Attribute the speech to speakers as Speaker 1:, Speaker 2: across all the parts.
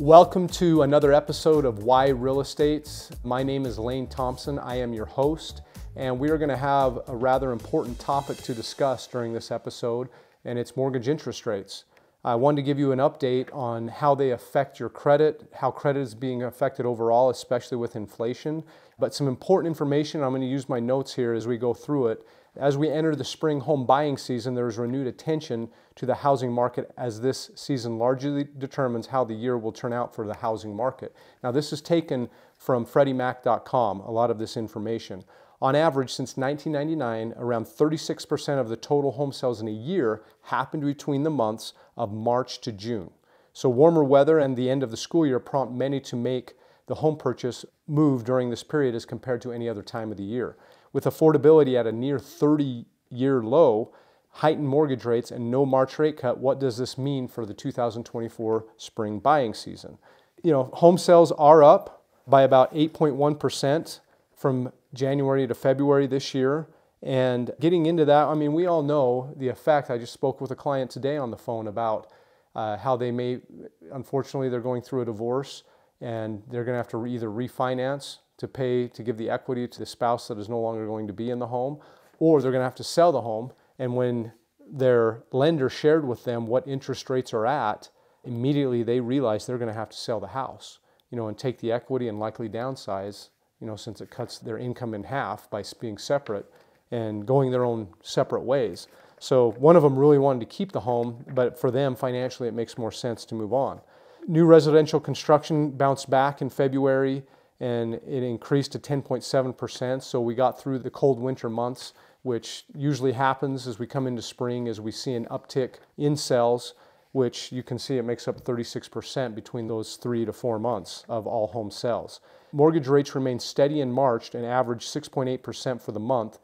Speaker 1: Welcome to another episode of Why Real Estate. My name is Lane Thompson. I am your host, and we are going to have a rather important topic to discuss during this episode, and it's mortgage interest rates. I wanted to give you an update on how they affect your credit, how credit is being affected overall, especially with inflation. But some important information, I'm going to use my notes here as we go through it. As we enter the spring home buying season, there is renewed attention to the housing market as this season largely determines how the year will turn out for the housing market. Now, this is taken from FreddieMac.com, a lot of this information. On average, since 1999, around 36% of the total home sales in a year happened between the months of March to June. So warmer weather and the end of the school year prompt many to make the home purchase move during this period as compared to any other time of the year. With affordability at a near 30-year low, heightened mortgage rates, and no March rate cut, what does this mean for the 2024 spring buying season? Home sales are up by about 8.1% from January to February this year. And getting into that, we all know the effect. I just spoke with a client today on the phone about how unfortunately, they're going through a divorce and they're going to have to either refinance to give the equity to the spouse that is no longer going to be in the home, or they're going to have to sell the home. And when their lender shared with them what interest rates are at, immediately they realize they're going to have to sell the house, and take the equity and likely downsize, since it cuts their income in half by being separate and going their own separate ways. So one of them really wanted to keep the home, but for them financially it makes more sense to move on. New residential construction bounced back in February, and it increased to 10.7%. So we got through the cold winter months, which usually happens as we come into spring, as we see an uptick in sales, which you can see it makes up 36% between those 3 to 4 months of all home sales. Mortgage rates remained steady in March and averaged 6.8% for the month,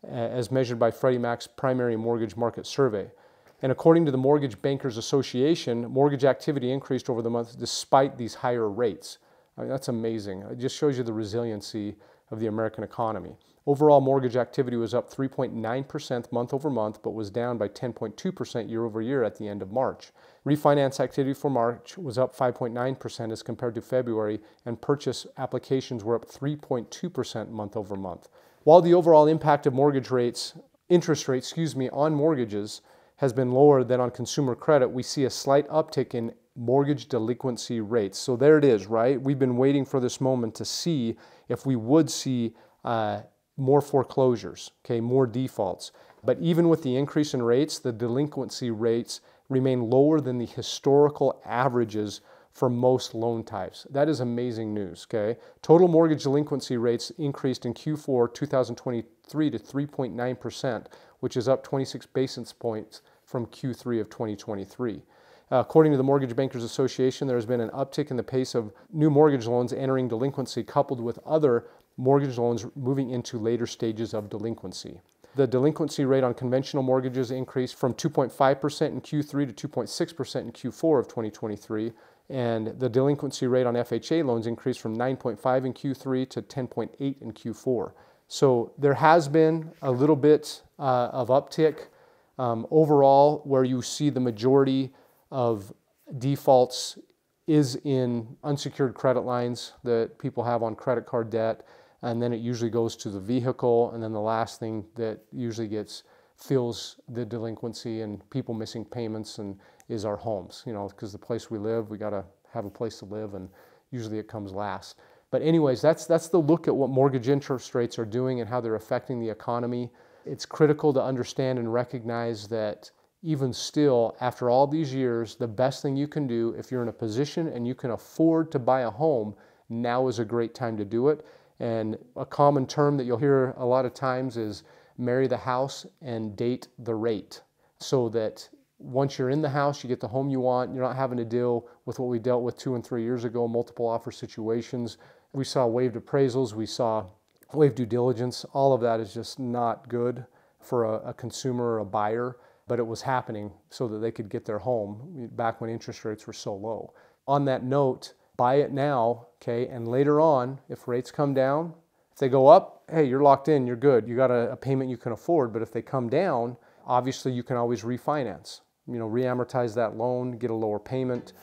Speaker 1: as measured by Freddie Mac's primary mortgage market survey. And according to the Mortgage Bankers Association, mortgage activity increased over the month despite these higher rates. That's amazing. It just shows you the resiliency of the American economy. Overall mortgage activity was up 3.9% month over month, but was down by 10.2% year over year at the end of March. Refinance activity for March was up 5.9% as compared to February, and purchase applications were up 3.2% month over month. While the overall impact of interest rates on mortgages has been lower than on consumer credit, we see a slight uptick in mortgage delinquency rates. So there it is, right? We've been waiting for this moment to see if we would see more foreclosures, more defaults. But even with the increase in rates, the delinquency rates remain lower than the historical averages for most loan types. That is amazing news, Total mortgage delinquency rates increased in Q4 2023 to 3.9%, which is up 26 basis points from Q3 of 2023. According to the Mortgage Bankers Association, there has been an uptick in the pace of new mortgage loans entering delinquency, coupled with other mortgage loans moving into later stages of delinquency. The delinquency rate on conventional mortgages increased from 2.5% in Q3 to 2.6% in Q4 of 2023, and the delinquency rate on FHA loans increased from 9.5% in Q3 to 10.8% in Q4. So there has been a little bit of uptick overall, where you see the majority of defaults is in unsecured credit lines that people have on credit card debt, and then it usually goes to the vehicle, and then the last thing that usually fills the delinquency and people missing payments is our homes, because the place we live, we got to have a place to live, and usually it comes last. But anyways, that's the look at what mortgage interest rates are doing and how they're affecting the economy. It's critical to understand and recognize that even still, after all these years, the best thing you can do, if you're in a position and you can afford to buy a home, now is a great time to do it. And a common term that you'll hear a lot of times is marry the house and date the rate. So that once you're in the house, you get the home you want. You're not having to deal with what we dealt with 2 and 3 years ago, multiple offer situations. We saw waived appraisals, we saw waived due diligence. All of that is just not good for a consumer or a buyer. But it was happening so that they could get their home back when interest rates were so low. On that note, buy it now, and later on, if rates come down, if they go up, hey, you're locked in, you're good. You got a payment you can afford. But if they come down, obviously you can always refinance, re-amortize that loan, get a lower payment,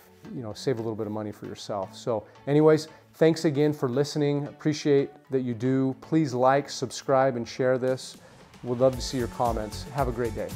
Speaker 1: save a little bit of money for yourself. So anyways, thanks again for listening. Appreciate that you do. Please like, subscribe, and share this. We'd love to see your comments. Have a great day.